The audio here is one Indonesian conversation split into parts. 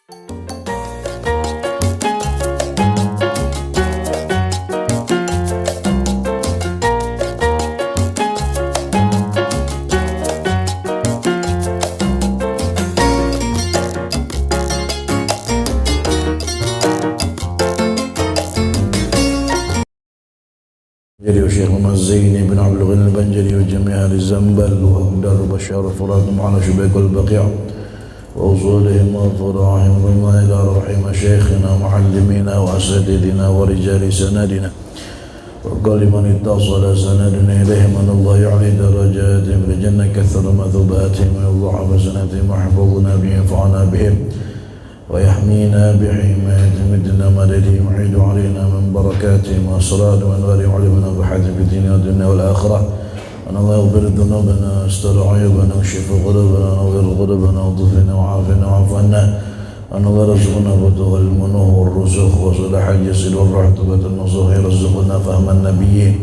وشيخ الزين بن عبد الغني البنجلي وجميع أهل الزنبل وأقدار بشار فراتهم على شبيك البقيع وأصولهم وفراعهم وما إلى رحم شيخنا ومعلمينا وأساتذتنا ورجال سندنا وقال من اتصل سندنا إليهم أن الله يعلي درجاتهم بجنة كثر مثوباتهم ويضاعف سنتهم وحفظنا بهم وينفعنا بهم ويحمينا بحمايتهم مدنا مددهم ويعيد علينا من بركاتهم وأسرارهم وأنوارهم وعلمنا بحاجة في الدين والدنيا والآخرة وأن الله يغفر ذنوبنا واستر عيوبنا ويشف قلوبنا ونور قلوبنا وضفنا وعافنا وعف عنا وأن الله يرزقنا فتوح المنوح والرسوخ وصلاح الجسد والرحمة النصوح يرزقنا فهم النبيين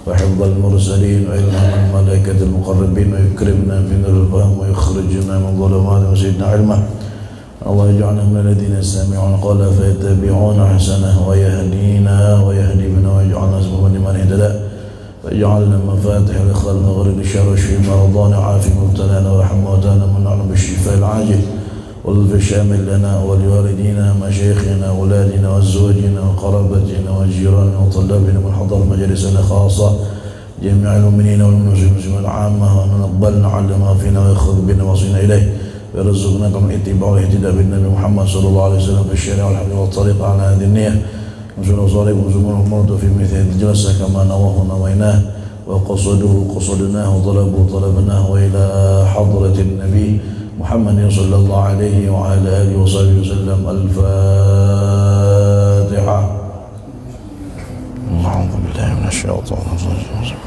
وحفظ المرسلين وإلهام الملائكة المقربين ويكرمنا في نور الفهم ويخرجنا من ظلمات وزدنا علما. الله يجعلنا من الذين يستمعون القول فيتبعون احسنه ويهدي بنا ويجعلنا سببا لمن اهتدى ويجعلنا مفاتح لخير مغرب الشر واشف مرضانا وعافي مبتلانا وارحم موتانا ومنعنا بالشفاء العاجل واللطف الشامل لنا ولوالدينا مشايخنا اولادنا وازواجنا وقرابتنا وجيراننا وطلابنا من حضر مجالسنا خاصه جميع المؤمنين والمسلمين العامه وان نقبلنا على ما فينا ويأخذ بنا وصينا اليه ويرزقنا من اتباع والاهتداء بالنبي محمد صلى الله عليه وسلم في الشارع والحمد والطريق على هذه النية نزول صالح وزمون المرضى في مثل هذه الجلسة كما نواه نويناه قصدناه طلبناه وإلى حضرة النبي محمد صلى الله عليه وعلى آله وصحبه وسلم. الفاتحة. أعوذ بالله من الشيطان الرجيم.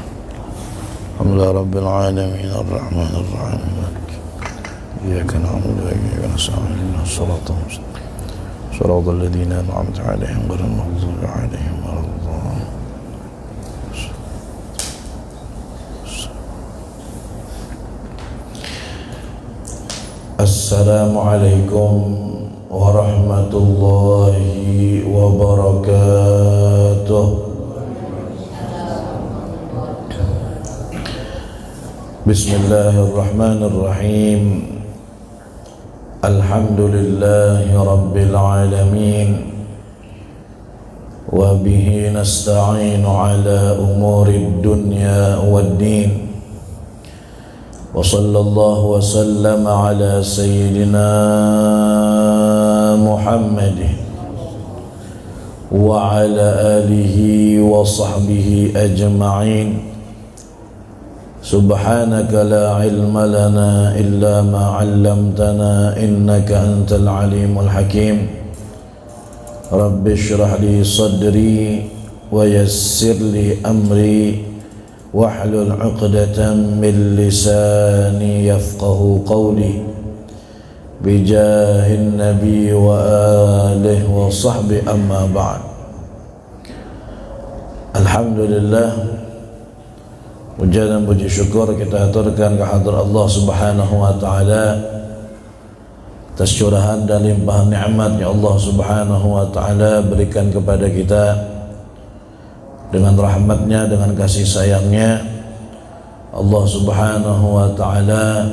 الحمد لله رب العالمين الرحمن الرحيم إياك نعبد وإياك نستعين اهدنا الصراط المستقيم صراط الذين أنعمت عليهم غير المغضوب عليهم ولا الضالين. السلام عليكم ورحمة الله وبركاته. بسم الله الرحمن الرحيم. الحمد لله رب العالمين وبه نستعين على أمور الدنيا والدين وصلى الله وسلم على سيدنا محمد وعلى آله وصحبه أجمعين. سبحانك لا علم لنا إلا ما علمتنا إنك أنت العليم الحكيم. رب اشرح لي صدري ويسر لي أمري واحلل عقدة من لساني يفقه قولي بجاه النبي وآله وصحبه. أما بعد. Alhamdulillah, puja dan puji syukur kita aturkan kehadirat Allah Subhanahu wa taala atas curahan dan limpahan nikmat yang Allah Subhanahu wa taala berikan kepada kita dengan rahmatnya, dengan kasih sayangnya. Allah Subhanahu wa taala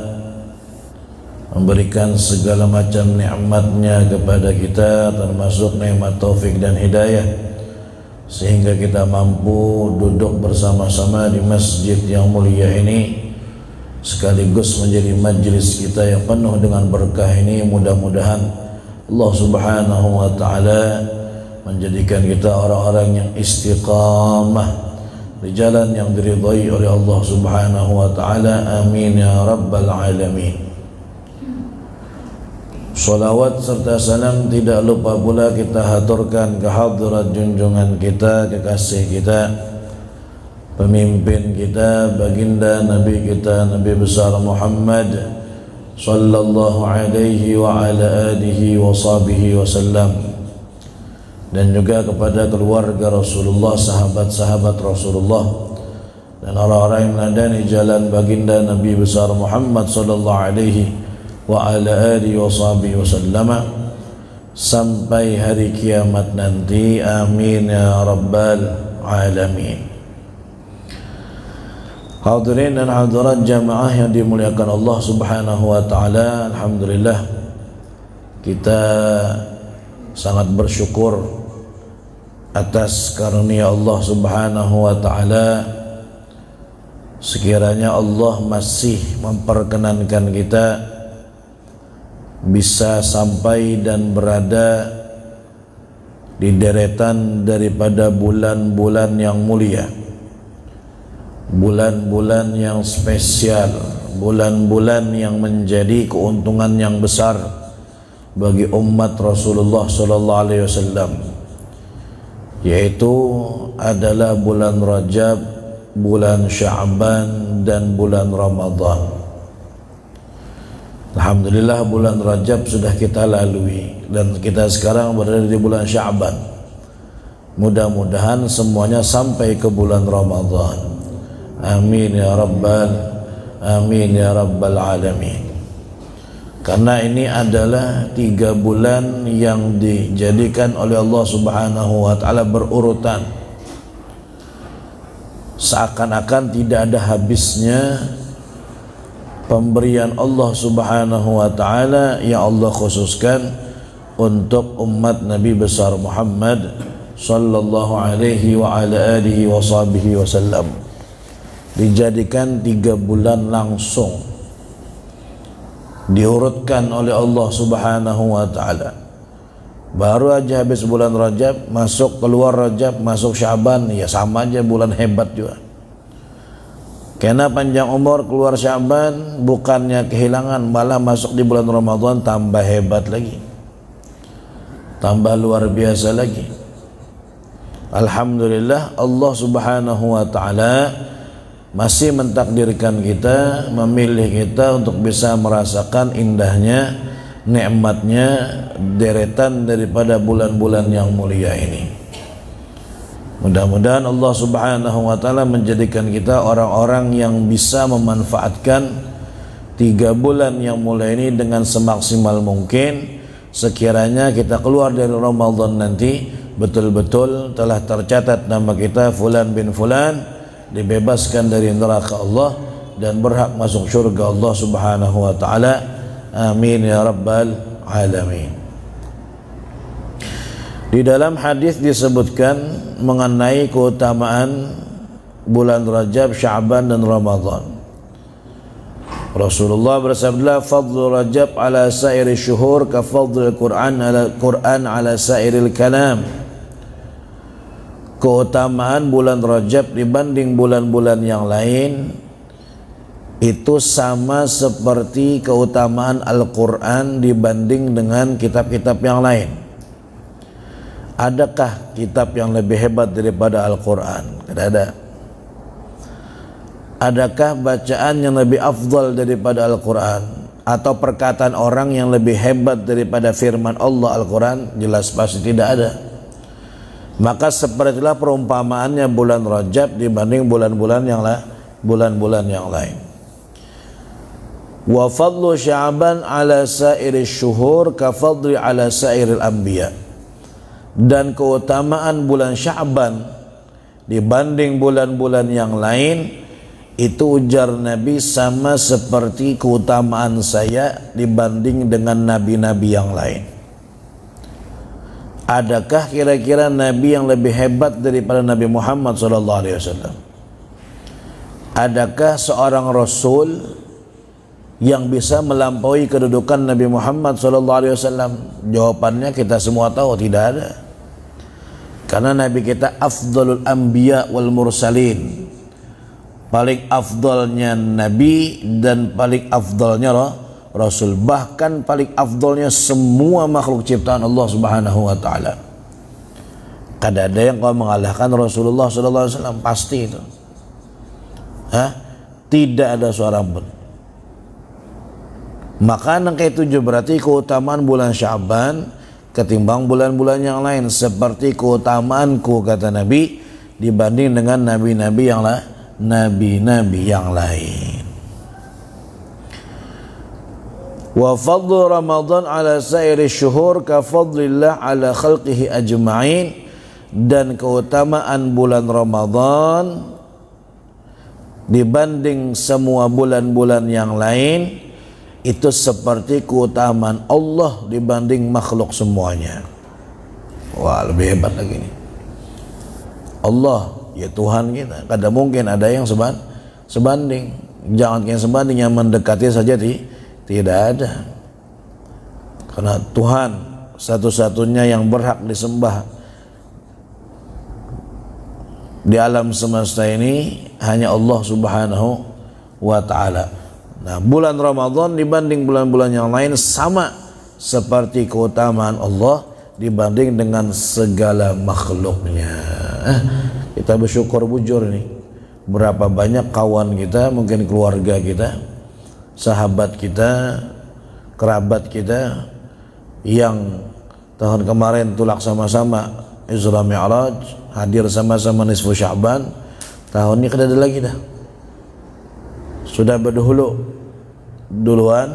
memberikan segala macam nikmatnya kepada kita, termasuk nikmat taufik dan hidayah, sehingga kita mampu duduk bersama-sama di masjid yang mulia ini, sekaligus menjadi majlis kita yang penuh dengan berkah ini. Mudah-mudahan Allah Subhanahu wa taala menjadikan kita orang-orang yang istiqamah di jalan yang diridhai oleh Allah Subhanahu wa taala. Amin ya rabbal alamin. Salawat serta salam tidak lupa pula kita haturkan kehadirat junjungan kita, kekasih kita, pemimpin kita, baginda Nabi kita, Nabi besar Muhammad sallallahu alaihi wa ala alihi wa sahbihi wasallam, dan juga kepada keluarga Rasulullah, sahabat-sahabat Rasulullah, dan orang-orang yang meneladani jalan baginda Nabi besar Muhammad sallallahu alaihi wa ala alihi wa sahbihi wa sallama sampai hari kiamat nanti. Amin ya rabbal alamin. Hadirin dan hadirat jamaah yang dimuliakan Allah Subhanahu wa taala, alhamdulillah kita sangat bersyukur atas karunia Allah Subhanahu wa taala. Sekiranya Allah masih memperkenankan kita bisa sampai dan berada di deretan daripada bulan-bulan yang mulia, bulan-bulan yang spesial, bulan-bulan yang menjadi keuntungan yang besar bagi umat Rasulullah sallallahu alaihi wasallam, yaitu adalah bulan Rajab, bulan Sya'ban dan bulan Ramadan. Alhamdulillah bulan Rajab sudah kita lalui dan kita sekarang berada di bulan Sya'ban. Mudah-mudahan semuanya sampai ke bulan Ramadan. Amin ya rabbal alamin. Karena ini adalah 3 bulan yang dijadikan oleh Allah Subhanahu wa taala berurutan, seakan-akan tidak ada habisnya pemberian Allah Subhanahu wa taala yang Allah khususkan untuk umat Nabi besar Muhammad sallallahu alaihi wa ala alihi wa sahbihi wasallam. Dijadikan 3 bulan langsung, diurutkan oleh Allah Subhanahu wa taala. Baru aja habis bulan Rajab, masuk keluar Rajab, masuk Sya'ban, ya sama aja bulan hebat juga. Karena panjang umur keluar Sya'ban bukannya kehilangan, malah masuk di bulan Ramadan tambah hebat lagi, tambah luar biasa lagi. Alhamdulillah Allah Subhanahu wa taala masih mentakdirkan kita, memilih kita untuk bisa merasakan indahnya, nikmatnya deretan daripada bulan-bulan yang mulia ini. Mudah-mudahan Allah Subhanahu wa taala menjadikan kita orang-orang yang bisa memanfaatkan 3 bulan yang mulia ini dengan semaksimal mungkin. Sekiranya kita keluar dari Ramadan nanti betul-betul telah tercatat nama kita fulan bin fulan, dibebaskan dari neraka Allah dan berhak masuk surga Allah Subhanahu wa taala. Amin ya rabbal alamin. Di dalam hadis disebutkan mengenai keutamaan bulan Rajab, Sya'ban dan Ramadan. Rasulullah bersabda, "Fadlu Rajab ala sairi syuhur ka fadlil Qur'an ala sairil kalam." Keutamaan bulan Rajab dibanding bulan-bulan yang lain itu sama seperti keutamaan Al-Quran dibanding dengan kitab-kitab yang lain. Adakah kitab yang lebih hebat daripada Al-Quran? Tidak ada. Adakah bacaan yang lebih afdal daripada Al-Quran? Atau perkataan orang yang lebih hebat daripada firman Allah Al-Quran? Jelas pasti tidak ada. Maka sepertilah perumpamaannya bulan Rajab dibanding bulan-bulan yang lain. Wa fadlu Sya'ban ala sairi syuhur ka fadli ala sairil anbiya. Dan keutamaan bulan Sya'ban dibanding bulan-bulan yang lain itu ujar Nabi sama seperti keutamaan saya dibanding dengan nabi-nabi yang lain. Adakah kira-kira nabi yang lebih hebat daripada Nabi Muhammad SAW? Adakah seorang rasul yang bisa melampaui kedudukan Nabi Muhammad SAW? Jawabannya kita semua tahu, tidak ada. Karena Nabi kita afdalul anbiya wal mursalin, paling afdalnya Nabi dan paling afdalnya Rasul, bahkan paling afdalnya semua makhluk ciptaan Allah Subhanahu wa taala. Kada ada yang kau mengalahkan Rasulullah SAW, pasti itu. Tidak ada seorang pun. Maka angka 7 berarti keutamaan bulan Sya'ban ketimbang bulan-bulan yang lain, seperti keutamaanku kata Nabi dibanding dengan nabi-nabi yang lain. Wa fadlu Ramadan ala sairi syuhur ka fadlillah ala khalqihi ajma'in, dan keutamaan bulan Ramadan dibanding semua bulan-bulan yang lain itu seperti keutamaan Allah dibanding makhluk semuanya. Wah, lebih hebat lagi nih. Allah, ya Tuhan kita, kadang mungkin ada yang sebanding. Jangan yang sebanding, yang mendekati saja tidak ada. Karena Tuhan satu-satunya yang berhak disembah di alam semesta ini hanya Allah Subhanahu wa ta'ala. Nah, bulan Ramadan dibanding bulan-bulan yang lain sama seperti keutamaan Allah dibanding dengan segala makhluknya. Kita bersyukur bujur nih, berapa banyak kawan kita, mungkin keluarga kita, sahabat kita, kerabat kita yang tahun kemarin tulak sama-sama Isra Mi'raj, hadir sama-sama nisfu Sya'ban. Tahun ini kada ada lagi dah. Sudah duluan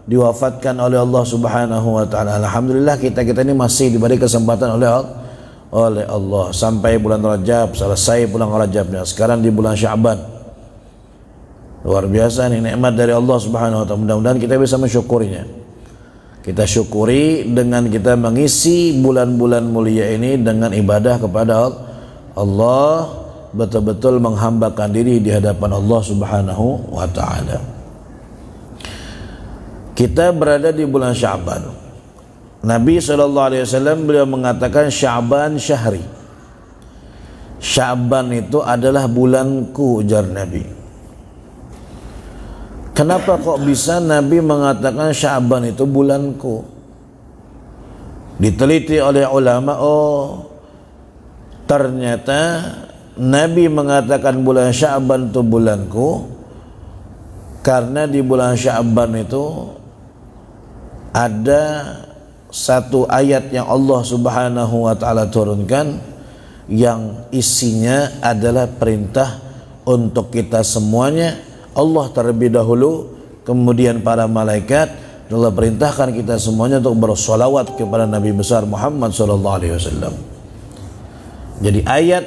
diwafatkan oleh Allah Subhanahu wa ta'ala. Alhamdulillah kita ini masih diberi kesempatan oleh Allah sampai bulan Rajab, selesai bulan Rajabnya, sekarang di bulan Sya'ban. Luar biasa nih nikmat dari Allah Subhanahu wa ta'ala. Mudah-mudahan kita bisa mensyukurinya. Kita syukuri dengan kita mengisi bulan-bulan mulia ini dengan ibadah kepada Allah, betul-betul menghambakan diri di hadapan Allah Subhanahu wa ta'ala. Kita berada di bulan Sya'ban. Nabi SAW beliau mengatakan Sya'ban syahri. Sya'ban itu adalah bulanku, ujar Nabi. Kenapa kok bisa Nabi mengatakan Sya'ban itu bulanku? Diteliti oleh ulama, ternyata Nabi mengatakan bulan Sya'ban itu bulanku karena di bulan Sya'ban itu ada satu ayat yang Allah Subhanahu wa ta'ala turunkan yang isinya adalah perintah untuk kita semuanya. Allah terlebih dahulu, kemudian para malaikat, Allah perintahkan kita semuanya untuk bersolawat kepada Nabi besar Muhammad SAW. Jadi ayat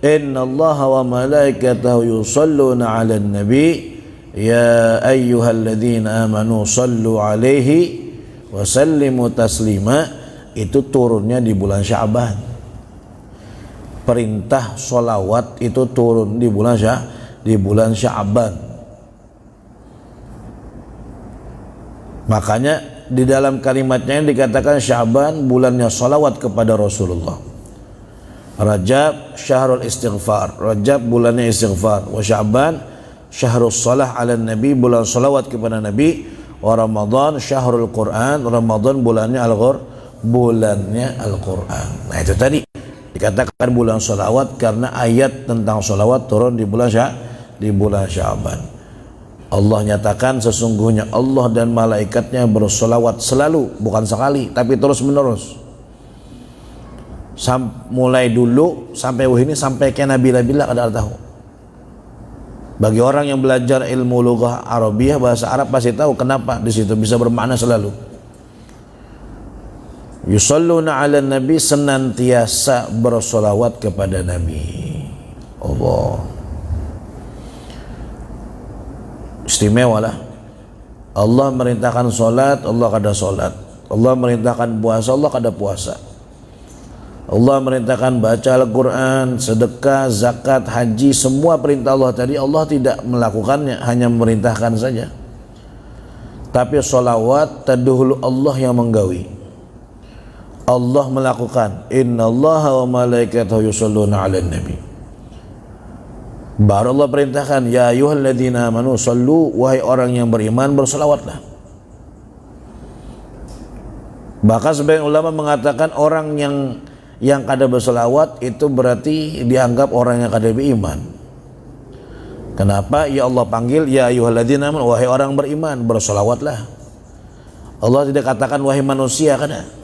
Innallaha wa malaikatahu yusalluna 'alan nabi ya ayyuhalladzina amanu sallu 'alaihi wa sallimu taslima itu turunnya di bulan Sya'ban. Perintah solawat itu turun di bulan Sya'ban. Makanya di dalam kalimatnya dikatakan Sya'ban bulannya salawat kepada Rasulullah. Rajab syahrul istighfar, Rajab bulannya istighfar, wa Sya'ban syahrul salah ala nabi, bulan salawat kepada Nabi, wa Ramadan syahrul Quran, Ramadan bulannya Al-Quran. Nah itu tadi dikatakan bulan salawat karena ayat tentang salawat turun di bulan Sya'ban. Allah nyatakan sesungguhnya Allah dan malaikatnya bersolawat selalu, bukan sekali tapi terus menerus, mulai dulu sampai ini, sampai ke Nabi kada tahu. Bagi orang yang belajar ilmu lughah Arabiyah, bahasa Arab, pasti tahu kenapa di situ bisa bermakna selalu. Yusalluna 'alan nabi, senantiasa bersolawat kepada Nabi. Allah istimewa lah. Allah merintahkan solat, Allah kada solat. Allah merintahkan puasa, Allah kada puasa. Allah merintahkan baca Al-Quran, sedekah, zakat, haji, semua perintah Allah tadi Allah tidak melakukannya, hanya memerintahkan saja. Tapi solawat terdahulu Allah yang menggawi. Allah melakukan Innallaha wa malaikatahu yusalluna 'alan nabi. Baru Allah perintahkan ya ayyuhalladzina amanu sallu, wahai orang yang beriman bersolawatlah. Bahkan sebagian ulama mengatakan orang yang kada bersolawat itu berarti dianggap orang yang kada beriman. Kenapa? Ya Allah panggil ya ayyuhalladzina amanu, wahai orang beriman bersolawatlah. Allah tidak katakan wahai manusia, kada.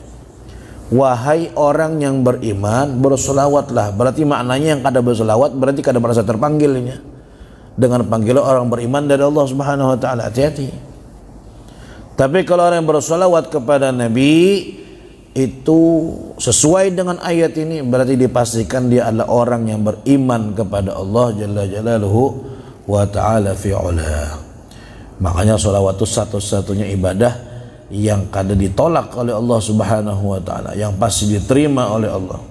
Wahai orang yang beriman bersolawatlah. Berarti maknanya yang kada bersolawat berarti kada merasa terpanggilnya dengan panggilan orang beriman dari Allah Subhanahu wa ta'ala. Hati-hati. Tapi kalau orang yang bersolawat kepada Nabi itu sesuai dengan ayat ini, berarti dipastikan dia adalah orang yang beriman kepada Allah Jalla Jalaluhu wa ta'ala fi'ula. Makanya solawat itu satu-satunya ibadah yang kada ditolak oleh Allah Subhanahu wa ta'ala, yang pasti diterima oleh Allah.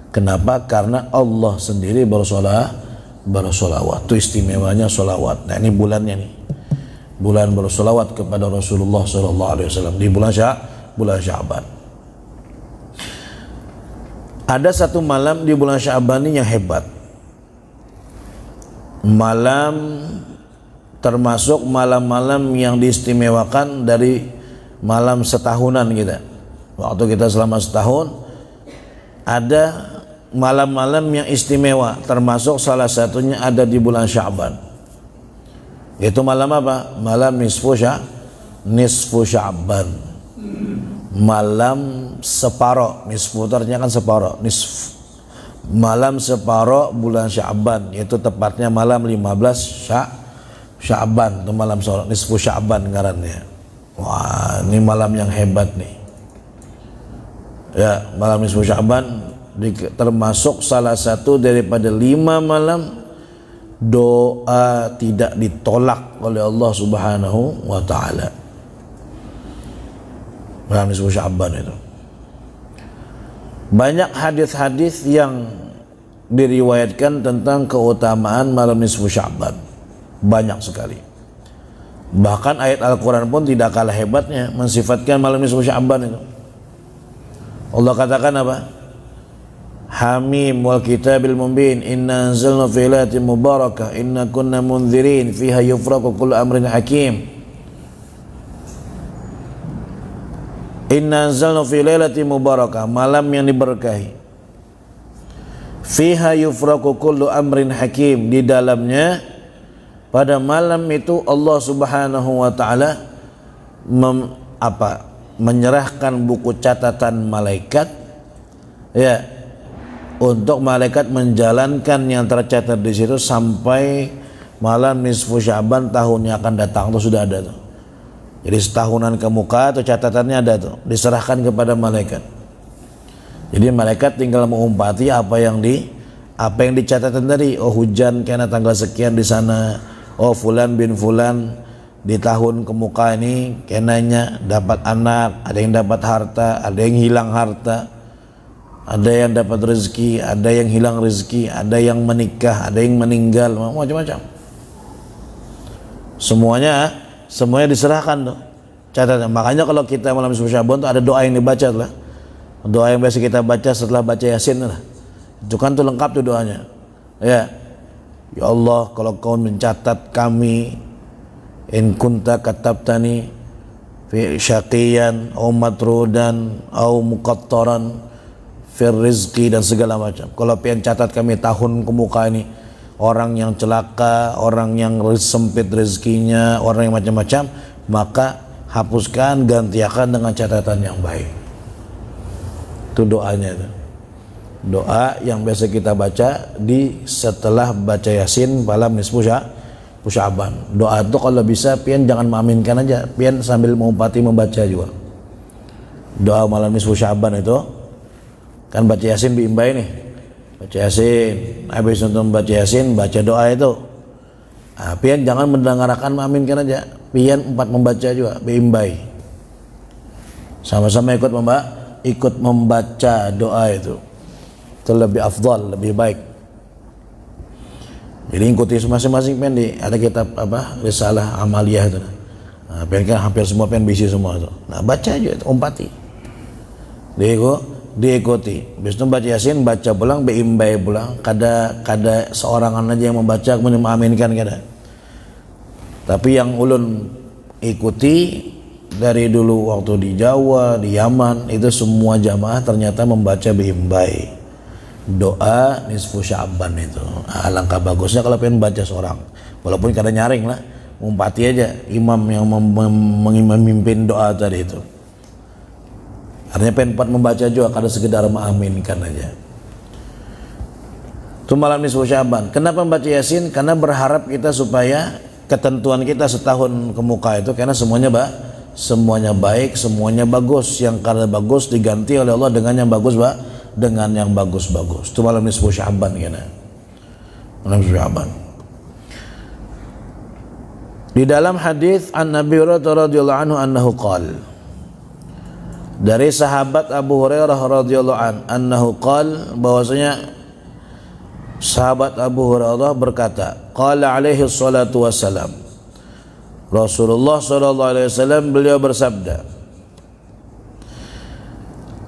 Kenapa? Karena Allah sendiri bersolawat. Itu istimewanya solawat. Nah ini bulannya nih, bulan bersolawat kepada Rasulullah SAW di bulan Sya'ban. Ada satu malam di bulan Sya'ban ini yang hebat. Malam termasuk malam-malam yang diistimewakan dari malam setahunan kita. Waktu kita selama setahun ada malam-malam yang istimewa, termasuk salah satunya ada di bulan Sya'ban. Itu malam apa? Malam nisfu Sya'ban. Malam separo, nisfu artinya kan separo, nisf. Malam separo bulan Sya'ban, yaitu tepatnya malam 15 Sya'ban, itu malam nisfu Sya'ban ngarannya. Wah, ini malam yang hebat nih. Ya, malam nisfu Sya'ban termasuk salah satu daripada 5 malam doa tidak ditolak oleh Allah Subhanahu wa ta'ala. Malam nisfu Sya'ban itu banyak hadis-hadis yang diriwayatkan tentang keutamaan malam nisfu Sya'ban, banyak sekali. Bahkan ayat Al-Quran pun tidak kalah hebatnya mensifatkan malam nisfu Sya'ban itu. Allah katakan apa? Hamim wal kitabil mubin, inna anzalna fi lailatin mubarakah, inna kunna munzirin fiha yufraqu kullu amrin hakim. Inna anzalna fi lailatin mubarakah, malam yang diberkahi. Fiha yufraqu kullu amrin hakim, di dalamnya pada malam itu Allah Subhanahu wa taala menyerahkan buku catatan malaikat, ya, untuk malaikat menjalankan yang tercatat di situ sampai malam nisfu Sya'ban tahun yang akan datang. Itu sudah ada tuh. Jadi setahunan ke muka atau catatannya ada tuh, diserahkan kepada malaikat. Jadi malaikat tinggal mengumpati apa yang dicatatan tadi. Oh, hujan karena tanggal sekian di sana. Oh, fulan bin fulan di tahun ke muka ini kenanya dapat anak, ada yang dapat harta, ada yang hilang harta. Ada yang dapat rezeki, ada yang hilang rezeki, ada yang menikah, ada yang meninggal, macam-macam. Semuanya diserahkan tuh catatan. Makanya kalau kita malam nisfu Sya'ban tuh ada doa yang dibaca lah. Doa yang biasa kita baca setelah baca Yasin lah. Itu kan tuh lengkap tuh doanya. Ya Allah, kalau kau mencatat kami, in kunta katabtani fi syaqiyan au matrudan au muqattaran fir rizki dan segala macam. Kalau pengen catat kami tahun ke muka ini orang yang celaka, orang yang sempit rezekinya, orang yang macam-macam, maka hapuskan, gantikan dengan catatan yang baik. Itu doanya itu. Doa yang biasa kita baca di setelah baca Yasin malam nisfu Sya'ban. Doa itu kalau bisa pian jangan mengaminkan aja, pian sambil mengumpati membaca juga. Doa malam nisfu Sya'ban itu kan baca Yasin biimbai nih, baca Yasin, habis nonton baca Yasin, baca doa itu. Nah, pian jangan mendengarkan mengaminkan aja, pian 4 membaca juga biimbai. Sama-sama ikut membaca doa itu lebih afdal, lebih baik. Jadi ikuti masing-masing pian di ada kitab risalah amaliyah itu. Nah, pian kan hampir semua pian bisi semua itu. Nah, baca aja itu, umpati. Diikuti. Habis itu baca Yasin, baca pulang, beimbai pulang. Kada seorangan aja yang membaca kemudian mengaminkan kada. Tapi yang ulun ikuti dari dulu waktu di Jawa, di Yaman, itu semua jamaah ternyata membaca beimbai. Doa nisfu Sya'ban itu. Alangkah bagusnya kalau pengen baca seorang. Walaupun kada nyaring lah, umpati aja imam yang memimpin doa tadi itu. Artinya pengen membaca juga, kada sekedar mengaminkan aja. Itu malam nisfu Sya'ban. Kenapa membaca Yasin? Karena berharap kita supaya ketentuan kita setahun ke muka itu, karena semuanya semuanya baik, semuanya bagus. Yang kada bagus diganti oleh Allah dengan yang bagus, dengan yang bagus-bagus. Itu malam nisfu Sya'ban kena. Malam nisfu Sya'ban. Di dalam hadis an Nabi Hurairah radhiyallahu anhu annahu qala, dari sahabat Abu Hurairah radhiyallahu anhu qala, bahwasanya sahabat Abu Hurairah berkata, qala alaihi salatu wassalam, Rasulullah sallallahu alaihi wasallam beliau bersabda,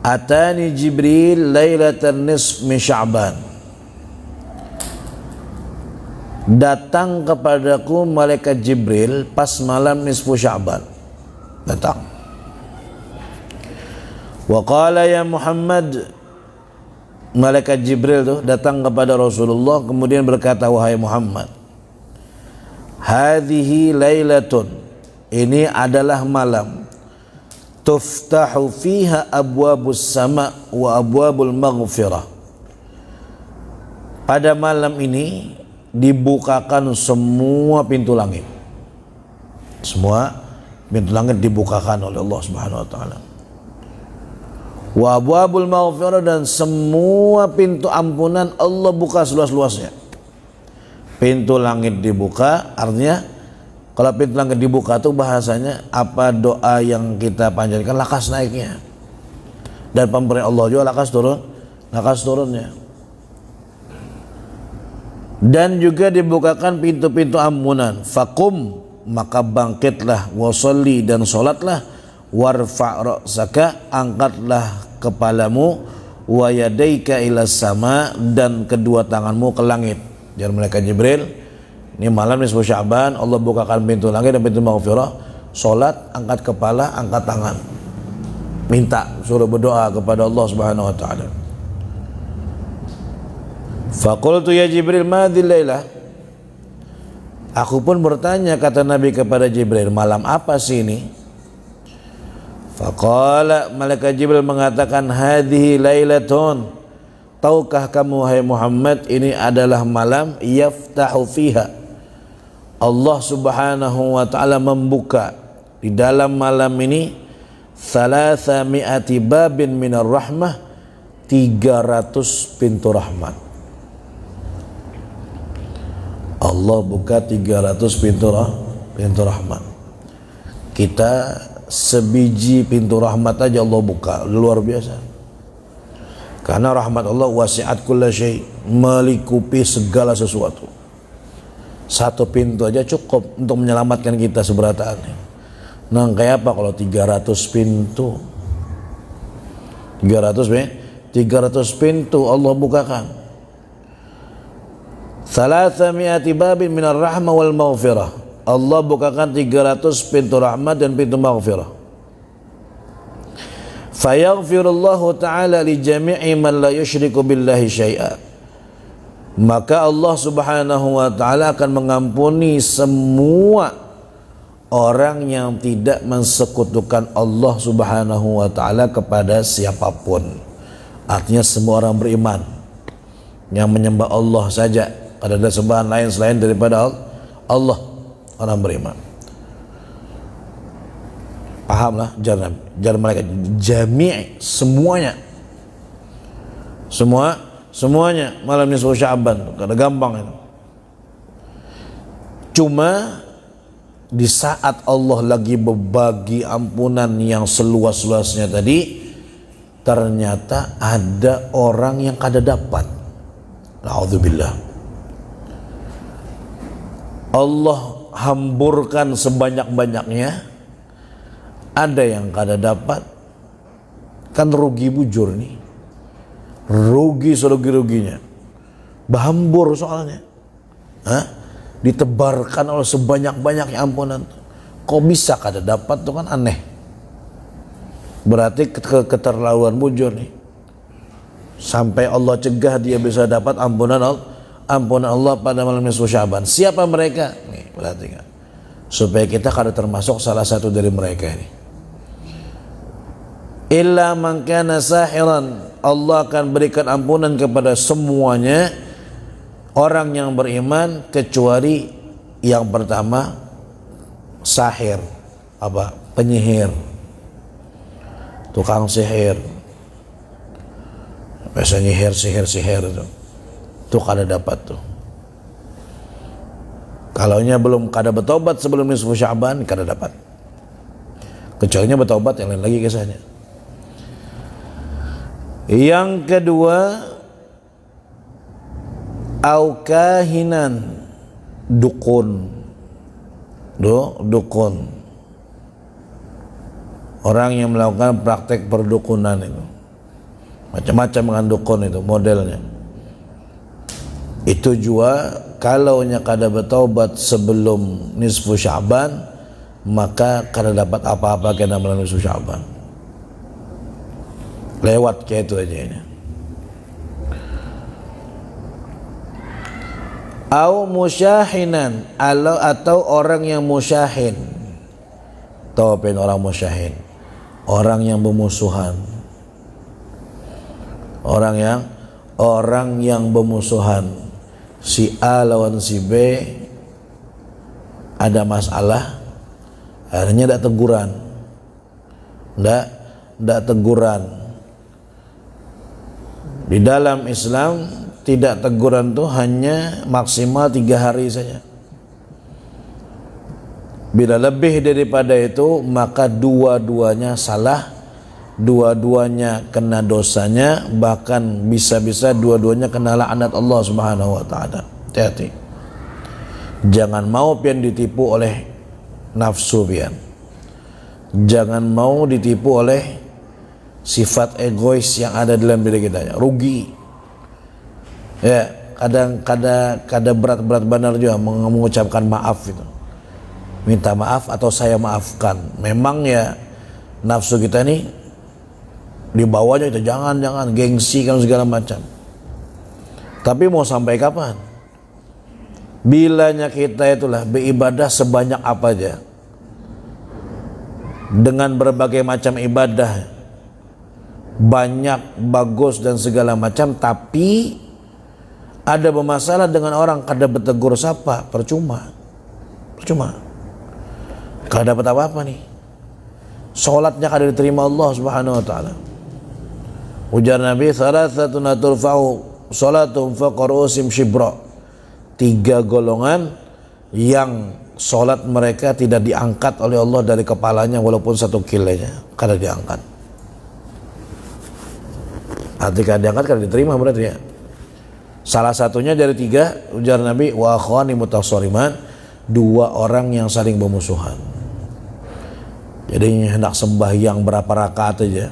atani Jibril lailatan nisf min Sya'ban, datang kepadaku malaikat Jibril pas malam nisfu Sya'ban, datang. Wa qala ya Muhammad, malaikat Jibril tuh datang kepada Rasulullah kemudian berkata, wahai Muhammad, hadhihi lailatun, ini adalah malam, tuftahu fiha abwabus sama wa abwabul maghfirah. Pada malam ini dibukakan semua pintu langit. Semua pintu langit dibukakan oleh Allah Subhanahu wa taala. Wa abwabul maghfirah, dan semua pintu ampunan Allah buka seluas-luasnya. Pintu langit dibuka, artinya kalau pintu langit dibuka itu bahasanya apa doa yang kita panjatkan lakas naiknya, dan pemberian Allah juga lakas turunnya. Dan juga dibukakan pintu-pintu ampunan. Fakum, maka bangkitlah, wasolli, dan solatlah, warfa' ra'saka, angkatlah kepalamu, wa yadaika ilas sama, dan kedua tanganmu ke langit. Jadi malaikat Jibril, ini malam nisfu Sya'ban, Allah bukakan pintu langit dan pintu maghfirah. Solat, angkat kepala, angkat tangan, minta, suruh berdoa kepada Allah Subhanahu wa taala. Faqultu ya Jibril, madhil lailah, aku pun bertanya, kata Nabi kepada Jibril, malam apa sih ini? Faqala, malaikat Jibril mengatakan, hadhihi lailatun, tahukah kamu wahai Muhammad, ini adalah malam yaftahu fiha, Allah Subhanahu wa taala membuka di dalam malam ini 300 babin minar rahmah, 300 pintu rahmat. Allah buka 300 pintu rahmat. Kita sebiji pintu rahmat aja Allah buka, luar biasa. Karena rahmat Allah wasi'at kulla syai', melikupi segala sesuatu. Satu pintu aja cukup untuk menyelamatkan kita seberataannya. Nah, kayak apa kalau 300 pintu? 300 pintu Allah bukakan. 300 babin minar rahmah wal maghfirah. Allah bukakan 300 pintu rahmat dan pintu maghfirah. Fayaghfirullahu ta'ala li jami'i man la yushriku billahi syai'a. Maka Allah Subhanahu wa ta'ala akan mengampuni semua orang yang tidak mensekutukan Allah Subhanahu wa ta'ala kepada siapapun. Artinya semua orang beriman yang menyembah Allah saja, ada sembahan lain selain daripada Allah, orang beriman. Pahamlah jangan malaikat jami', semuanya malam nisfu Sya'ban, kada gampang itu. Cuma di saat Allah lagi berbagi ampunan yang seluas-luasnya tadi, ternyata ada orang yang kada dapat. Na'udzubillah. Allah hamburkan sebanyak-banyaknya, ada yang kada dapat, kan rugi bujur nih, rugi serugi-ruginya, bahambur soalnya, ditebarkan oleh sebanyak-banyaknya ampunan. Kok bisa kada dapat tuh, kan aneh. Berarti keterlaluan bujur nih, sampai Allah cegah dia bisa dapat ampunan Allah pada malam nisfu Sya'ban. Siapa mereka? Nih, perhatikan, supaya kita kada termasuk salah satu dari mereka ini. Illa man kana sahiran, Allah akan berikan ampunan kepada semuanya orang yang beriman, kecuali yang pertama, sahir, penyihir, tukang sihir, biasa nyihir sihir itu kada dapat tuh. Kalaunya belum kada bertobat sebelum nisfu Sya'ban kada dapat. Kecuali bertobat yang lain lagi kisahnya. Yang kedua, au kahinan, dukun. Dukun. Orang yang melakukan praktek perdukunan itu. Macam-macam dengan dukun itu modelnya. Itu juga kalaunya kada bertaubat sebelum nisfu Sya'ban, maka kada dapat apa-apa kena melalui nisfu Sya'ban. Lewat kayak itu aja ini. Au musyahinan, atau orang yang musyahin. Tahu apa orang musyahin? Orang yang bermusuhan. Orang yang bermusuhan. Si A lawan si B ada masalah, akhirnya tidak teguran, tidak teguran. Di dalam Islam tidak teguran itu hanya maksimal 3 hari saja. Bila lebih daripada itu maka dua-duanya salah, dua-duanya kena dosanya, bahkan bisa-bisa dua-duanya kena laknat Allah Subhanahu wa taala. Hati-hati. Jangan mau pian ditipu oleh nafsu pian. Jangan mau ditipu oleh sifat egois yang ada dalam diri kita. Rugi. Ya, kadang berat-berat benar juga mengucapkan maaf itu. Minta maaf atau saya maafkan. Memang ya nafsu kita ini di bawahnya itu jangan gengsi kan segala macam. Tapi mau sampai kapan? Bilanya kita itulah beribadah sebanyak apa aja, dengan berbagai macam ibadah, banyak, bagus dan segala macam, tapi ada bermasalah dengan orang kada bertegur sapa, percuma. Kada dapat apa-apa nih. Salatnya kada diterima Allah Subhanahu wa taala. Ujar Nabi, salasatun turfa'u salatum faqarusim shibra. 3 golongan yang salat mereka tidak diangkat oleh Allah dari kepalanya walaupun 1 kilenya, kada diangkat. Arti kada diangkat kada diterima berarti ya. Salah satunya dari 3, ujar Nabi, wa akhwani mutassariman, 2 orang yang saling bermusuhan. Jadi hendak sembahyang berapa rakaat aja,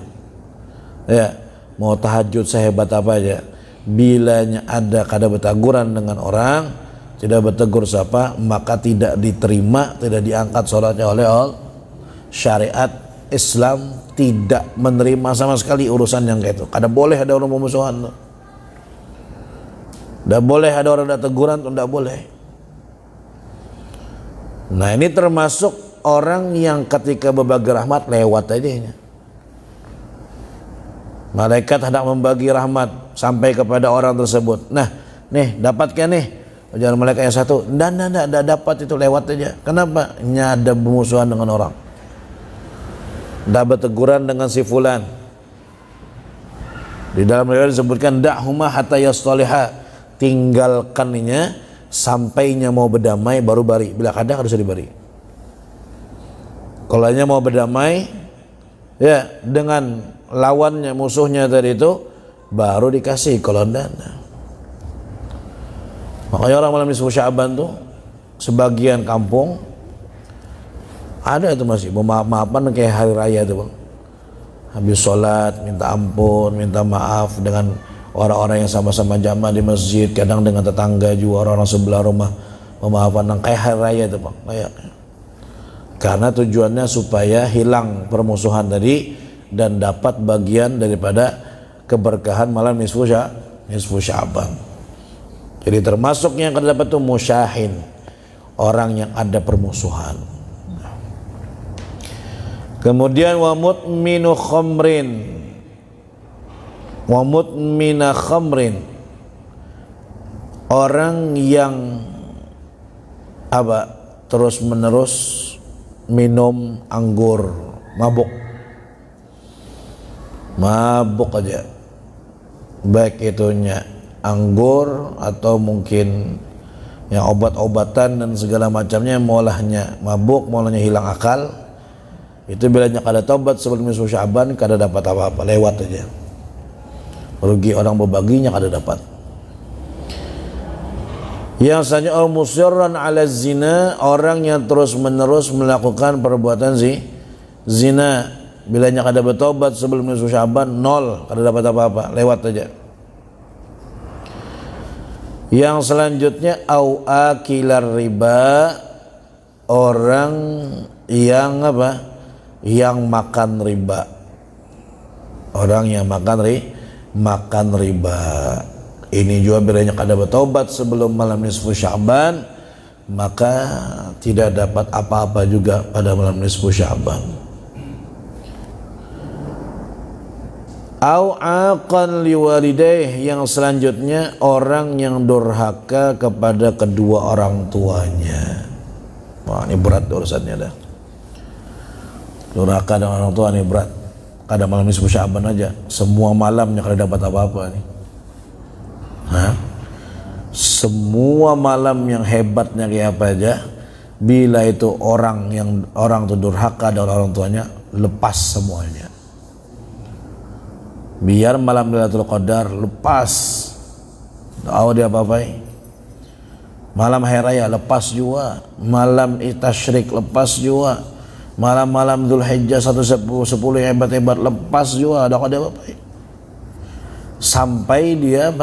ya, mau tahajud sehebat apa aja, bilanya ada kada berteguran dengan orang, tidak bertegur siapa, maka tidak diterima, tidak diangkat sholatnya oleh Allah. Syariat Islam tidak menerima sama sekali urusan yang kayak itu. Kada boleh ada orang bermusuhan tuh. Tidak boleh ada orang ada teguran tuh, tidak boleh. Nah ini termasuk orang yang ketika berbagi rahmat lewat aja. Malaikat hendak membagi rahmat sampai kepada orang tersebut. Nah, nih dapatkan nih. Ujar malaikat yang satu, tidak dapat, itu lewat aja. Kenapa? Ada bermusuhan dengan orang. Tidak berteguran dengan si fulan. Di dalam riwayat disebutkan da'huma hatta yastaliha, tinggalkannya sampainya mau berdamai baru bari. Bila kada harus dibari. Kalau hanya mau berdamai ya dengan lawannya, musuhnya tadi itu, baru dikasih. Kalau tidak, makanya orang malam nisfu Sya'ban tuh sebagian kampung ada itu masih maaf-maafan kayak hari raya itu bang. Habis sholat minta ampun, minta maaf dengan orang-orang yang sama-sama jamaah di masjid, kadang dengan tetangga juga, orang-orang sebelah rumah, memaafkan kayak hari raya itu bang. Kayak karena tujuannya supaya hilang permusuhan tadi dan dapat bagian daripada keberkahan malam nisfu Sya'ban. Jadi termasuk yang akan dapat itu musyahin, orang yang ada permusuhan. Kemudian wa mutminu khamrin, orang yang terus menerus minum anggur, mabuk aja, baik itunya anggur atau mungkin yang obat-obatan dan segala macamnya, maulahnya mabuk, maulahnya hilang akal, itu bilanya kada taubat sebelum nisfu Sya'ban kada dapat apa-apa, lewat aja, rugi orang berbaginya kada dapat. Yang selanjutnya al-musirran ala zina, orang yang terus menerus melakukan perbuatan zina, bilanya kada bertobat sebelum nisfu Sya'ban, nol, kada dapat apa-apa, lewat aja. Yang selanjutnya au akilar riba, orang yang apa? Yang makan riba. Orang yang makan riba. Ini juga bilanya kada bertobat sebelum malam nisfu Sya'ban, maka tidak dapat apa-apa juga pada malam nisfu Sya'ban. Au aqan liwalidayh, yang selanjutnya orang yang durhaka kepada kedua orang tuanya. Wah, ini berat urusannya dah. Durhaka dengan orang tua ini berat. Kada malam nisfu Sya'ban aja, semua malamnya kada dapat apa-apa nih. Semua malam yang hebatnya kayak apa aja, bila itu orang itu durhaka dengan orang tuanya, lepas semuanya. Biar malam Lailatul Qadar lepas, dia apa-apai. Malam hari raya lepas juga, malam tasyrik lepas juga, malam-malam Dzulhijjah 1 10 yang hebat-hebat lepas juga, ada apa-apai. Sampai dia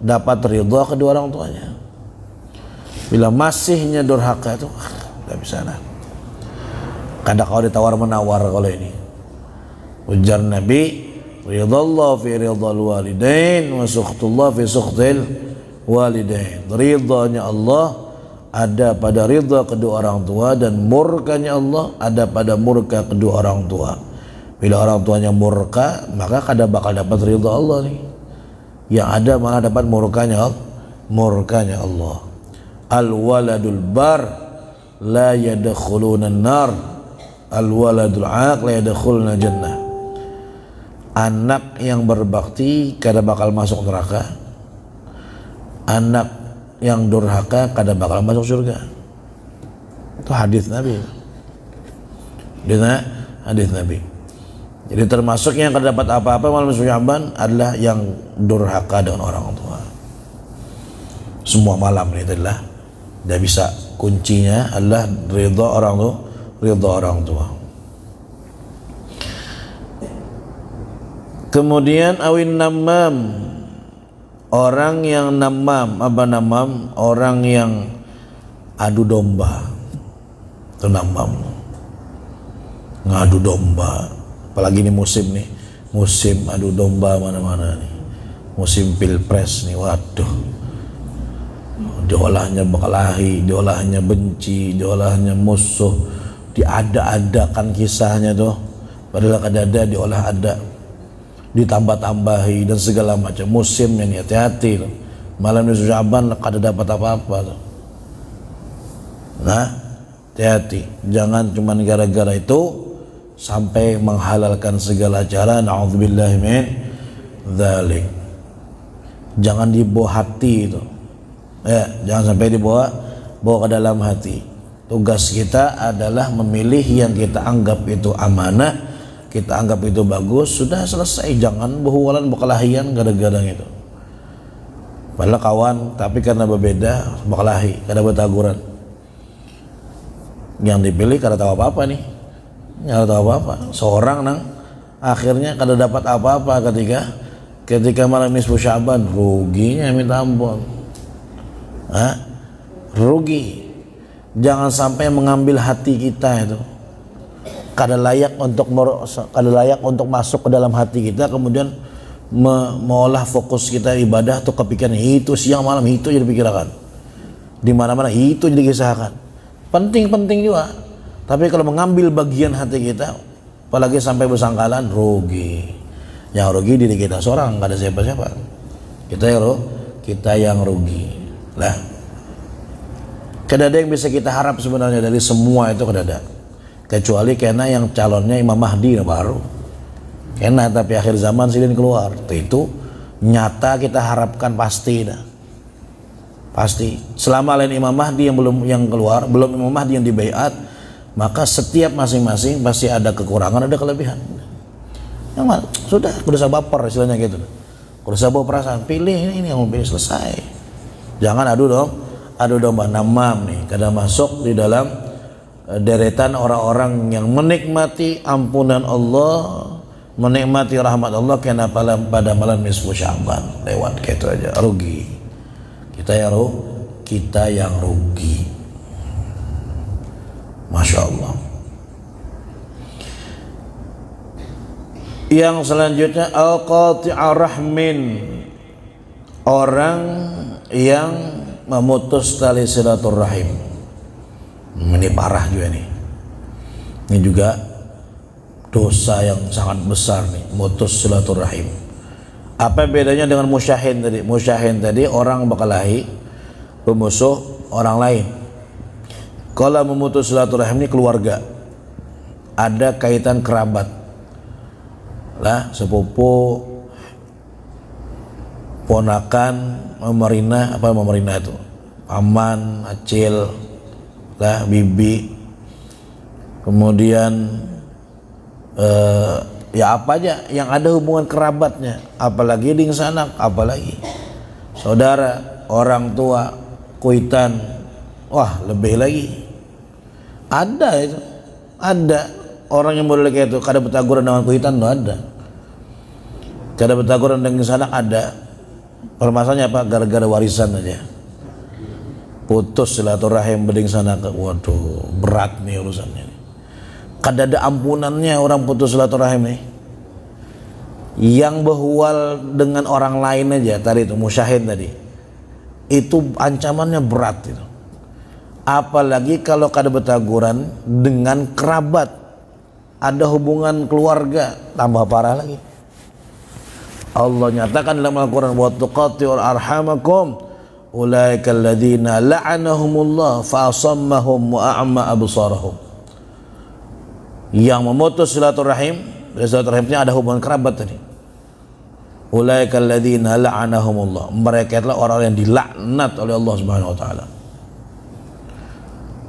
dapat ridha kedua orang tuanya. Bila masihnya durhaka itu tidak bisa lah. Kadang kau ditawar menawar kalau ini. Ujar Nabi, ridallah fi ridal walidain wa sukhtullah fi sukhtil walidain. Ridhanya Allah ada pada ridha kedua orang tua, dan murkanya Allah ada pada murka kedua orang tua. Bila orang tuanya murka, maka kada bakal dapat ridha Allah nih. Yang ada malah dapat murkanya Allah. Al-waladul bar la yadkhuluna an-nar, al-waladul aq la yadkhuluna jannah. Anak yang berbakti kada bakal masuk neraka, anak yang durhaka kada bakal masuk surga. Itu hadis Nabi. Hadis Nabi. Jadi termasuk yang kada dapat apa-apa malam nisfu Sya'ban adalah yang durhaka dengan orang tua. Semua malam ini adalah tidak bisa, kuncinya adalah ridha orang tua. Kemudian awin namam, orang yang namam, orang yang adu domba. Itu namam, ngadu domba. Apalagi ini musim adu domba mana-mana nih, musim pilpres nih, waduh, diolahnya berkelahi, diolahnya benci, diolahnya musuh, diada-adakan kisahnya tuh, padahal ada diolah ada, ditambah-tambahi dan segala macam. Musimnya nih, hati-hati tuh. Malam nisfu Sya'ban kada dapat apa-apa tuh. Nah, hati-hati, jangan cuma gara-gara itu sampai menghalalkan segala cara. Na'udzubillahi min dzalik. Jangan dibawa hati itu. Jangan sampai dibawa ke dalam hati. Tugas kita adalah memilih yang kita anggap itu amanah, kita anggap itu bagus, sudah selesai. Jangan berhualan berkelahian gara-gara itu. Padahal kawan, tapi karena berbeda berkelahi, kada bertaguran. Yang dipilih kada tahu apa-apa nih. Nggak tahu apa-apa. Seorang akhirnya kada dapat apa-apa ketika malam nisfu Sya'ban, ruginya minta ampun. Rugi. Jangan sampai mengambil hati kita itu. Kada layak untuk masuk ke dalam hati kita, kemudian mengolah fokus kita ibadah atau kepikiran itu siang malam itu jadi pikirkan. Di mana-mana itu jadi kisahkan. Penting juga. Tapi kalau mengambil bagian hati kita, apalagi sampai bersangkalan, rugi. Yang rugi diri kita seorang, nggak ada siapa-siapa. Kita yang rugi. Lah, kada ada yang bisa kita harap sebenarnya dari semua itu, kada ada. kecuali kena yang calonnya Imam Mahdi baru kena, tapi akhir zaman silin keluar itu nyata kita harapkan pasti dah. Pasti selama lain Imam Mahdi yang belum yang keluar, belum Imam Mahdi yang dibaiat, maka setiap masing-masing pasti ada kekurangan, ada kelebihan. Yang mana? Sudah usah baper istilahnya gitu. Usah bawa perasaan, pilih ini yang mau pilih, selesai. Jangan adu domba namam nih, kadang masuk di dalam deretan orang-orang yang menikmati ampunan Allah, menikmati rahmat Allah kena pada malam nisfu Sya'ban, lewat gitu aja, rugi. Kita yang rugi. Masya Allah. Yang selanjutnya al-qati'a rahmin, orang yang memutus tali silaturahim. Ini parah juga nih. Ini juga dosa yang sangat besar nih, memutus silaturahim. Apa bedanya dengan musyahin tadi? Musyahin tadi orang berkelahi, pemusuh orang lain. Kalau memutus silaturahim ini keluarga, ada kaitan kerabat lah, sepupu, ponakan, memerina, apa memerina itu, paman, acil lah, bibi, kemudian ya apa aja yang ada hubungan kerabatnya, apalagi di sanak, apalagi saudara, orang tua, kuitan, wah lebih lagi. Ada itu, ada orang yang boleh kayak itu, kada bertaguran dengan kuitan tuh ada, kada bertaguran dengan sanak ada. Permasalahannya apa? Gara-gara warisan aja putus silaturahim beding sanak, waduh berat nih urusannya. Kada ada ampunannya orang putus silaturahim nih. Yang berhual dengan orang lain aja tadi itu musyahin tadi, itu ancamannya berat itu. Apalagi kalau kada bertaguran dengan kerabat, ada hubungan keluarga, tambah parah lagi. Allah nyatakan dalam Al-Quran, wa tuqati'u arhamakum ulaika alladzina la'anahumullah fa asammahum wa a'ma absarahum. Yang memutus silaturahim, silaturahimnya ada hubungan kerabat tadi. Ulaika alladzina la'anahumullah, mereka adalah orang yang dilaknat oleh Allah Subhanahu wa taala.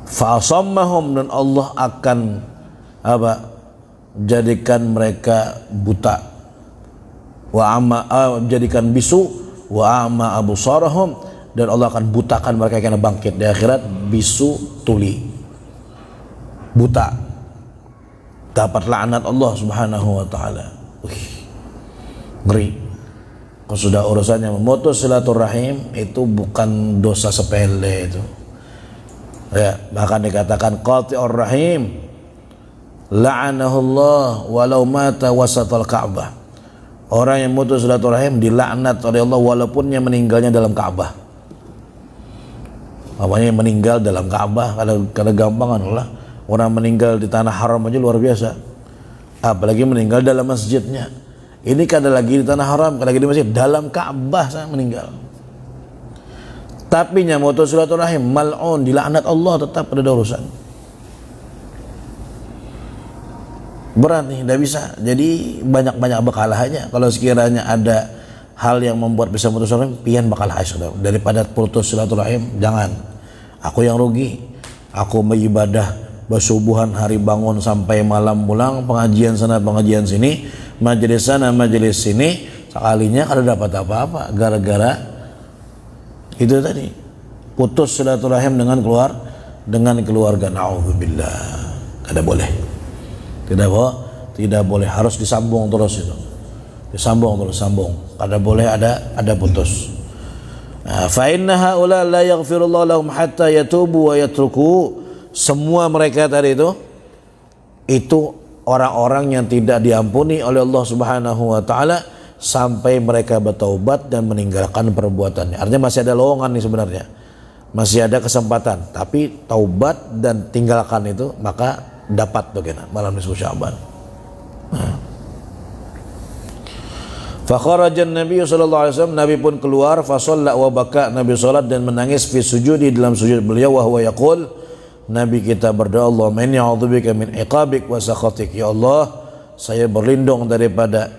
Fa asammahum, dan Allah akan apa? Jadikan mereka buta. Wa amma, jadikan bisu, wa amma absarahum, dan Allah akan butakan mereka karena bangkit di akhirat bisu tuli, buta, dapat laknat Allah Subhanahu wa taala. Ngeri. Kalau sudah urusannya memutus silaturahim itu bukan dosa sepele itu. Ya, bahkan dikatakan qati'ur rahim la'anahullah walau mata wasatal Ka'bah. Orang yang memutus silaturahim dilaknat oleh Allah walaupun yang meninggalnya dalam Ka'bah. Apanya yang meninggal dalam Ka'bah, kada gampang lah. Orang meninggal di tanah haram aja luar biasa, apalagi meninggal dalam masjidnya. Ini kada lagi di tanah haram, kada lagi di masjid, dalam Ka'bah saya meninggal. Tapi yang memutus silaturahim mal'un, dilaknat Allah, tetap ada urusan. Berat nih, tidak bisa. Jadi banyak-banyak bakalah aja. Kalau sekiranya ada hal yang membuat bisa putus silaturahim, pian bakalah aja. Daripada putus silaturahim, jangan. Aku yang rugi. Aku beribadah bersubuhan hari bangun sampai malam pulang, pengajian sana pengajian sini, majelis sana majelis sini, sekalinya kada dapat apa-apa gara-gara itu tadi, putus silaturahim dengan keluarga. Na'udzubillah. Kada boleh. Tidak boleh, harus disambung terus itu. Disambung terus, sambung. Kada boleh ada putus. Fa inna haula la yaghfirullahu lahum hatta yatubu wa yatruku. Semua mereka tadi itu orang-orang yang tidak diampuni oleh Allah Subhanahu wa taala sampai mereka bertaubat dan meninggalkan perbuatannya. Artinya masih ada lowongan nih sebenarnya. Masih ada kesempatan, tapi taubat dan tinggalkan itu, maka dapat bagaimana malam nisfu Sya'ban. Fa kharaja an-nabiy sallallahu alaihi wasallam, Nabi pun keluar, fa shalla wa baka, Nabi salat dan menangis fi sujudi, dalam sujud beliau, wa huwa yaqul, Nabi kita berdoa, Allahumma inni a'udzubika min iqabik wa sakhatik. Ya Allah, saya berlindung daripada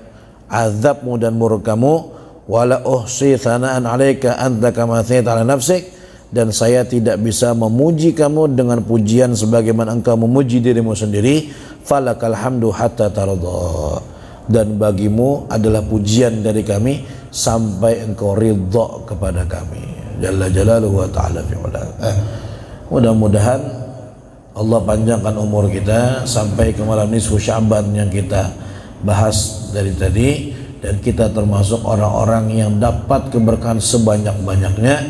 azabmu dan murkamu. Wala uhsi thana'an 'alaika anta kama athnayta 'ala nafsik, dan saya tidak bisa memuji kamu dengan pujian sebagaimana engkau memuji dirimu sendiri. Falakal hamdu hatta tarda, dan bagimu adalah pujian dari kami sampai engkau ridha kepada kami. Jalla jalaluhu wa ta'ala fi'ala. Mudah-mudahan Allah panjangkan umur kita sampai ke malam nisfu Sya'ban yang kita bahas dari tadi, dan kita termasuk orang-orang yang dapat keberkahan sebanyak-banyaknya,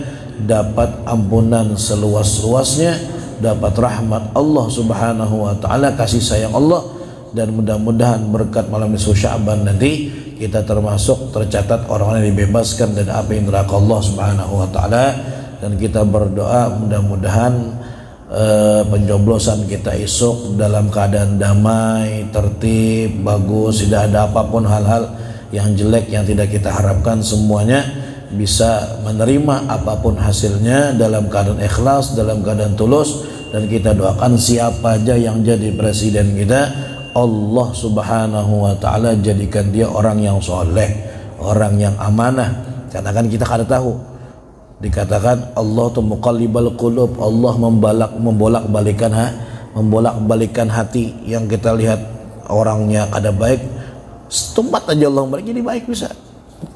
dapat ampunan seluas-luasnya, dapat rahmat Allah Subhanahu wa taala, kasih sayang Allah, dan mudah-mudahan berkat malam nisfu Sya'ban nanti kita termasuk tercatat orang yang dibebaskan dari api neraka Allah Subhanahu wa taala. Dan kita berdoa mudah-mudahan pencoblosan kita esok dalam keadaan damai, tertib, bagus, tidak ada apapun hal-hal yang jelek yang tidak kita harapkan, semuanya bisa menerima apapun hasilnya dalam keadaan ikhlas, dalam keadaan tulus. Dan kita doakan siapa aja yang jadi presiden kita, Allah Subhanahu wa taala jadikan dia orang yang soleh, orang yang amanah. Karena kan kita kada tahu, dikatakan Allah tu muqallibal qulub, Allah membolak-balikan hati. Yang kita lihat orangnya kada baik, setempat aja Allah balik jadi baik bisa.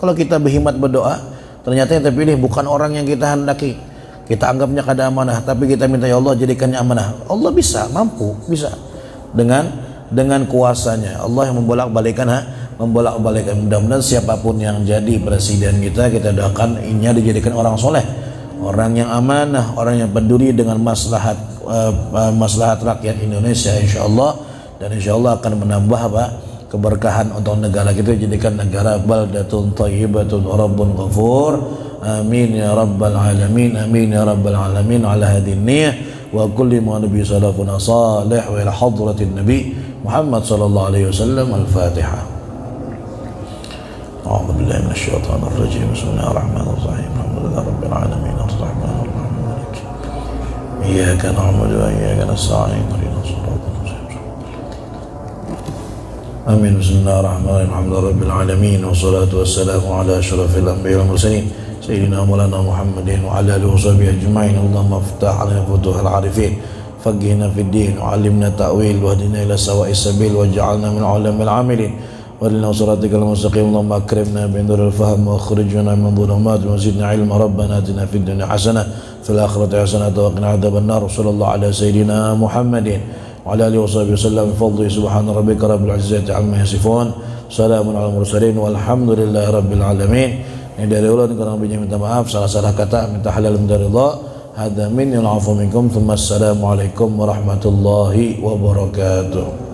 Kalau kita berhimmat berdoa, ternyata yang terpilih bukan orang yang kita hendaki, kita anggapnya kada amanah, tapi kita minta ya Allah jadikannya amanah. Allah bisa, mampu, bisa dengan kuasanya. Allah yang membolak-balikan Mudah-mudahan siapapun yang jadi presiden kita doakan ini dijadikan orang soleh, orang yang amanah, orang yang peduli dengan maslahat rakyat Indonesia, insyaallah. Dan insyaallah akan menambah keberkahan untuk negara kita, jadikan negara baldatun thayyibatun rabbun ghafur. Amin ya rabbal alamin, amin ya rabbal alamin. Ala hadhihi niyyah wa kulli ma nabi salafuna salih wa ila hadratin nabi Muhammad sallallahu alaihi wasallam. Al-Fatihah. أعوذ بالله من الشيطان الرجيم. بسم الله الرحمن الرحيم. الحمد لله رب العالمين الرحمن الرحيم مالك إياك نعبد وإياك نستعين اهدنا الصراط المستقيم. آمين. بسم الله الرحمن الرحيم. الحمد لله رب العالمين والصلاة والسلام على أشرف الأنبياء والمرسلين سيدنا مولانا محمد وعلى آله وصحبه أجمعين. اللهم افتح علينا فتوح العارفين، فقهنا في الدين وعلمنا التأويل واهدنا إلى سواء السبيل واجعلنا من علماء العاملين ولنا صراطك المستقيم. اللهم أكرمنا بنور الفهم واخرجنا من ظلمات وزدنا علما. ربنا آتنا في الدنيا حسنة في الآخرة حسنة وقنا عذاب النار. وصلى الله على سيدنا محمد وعلى آله وصحبه وسلم بفضله. سبحان ربك رب العزة عما يصفون، سلام على المرسلين والحمد لله رب العالمين. Ini dari ulang karena minta maaf salah-salah kata, minta halal minta ridha. Hadza minni wal 'afwu minkum. Assalamualaikum warahmatullahi wabarakatuh.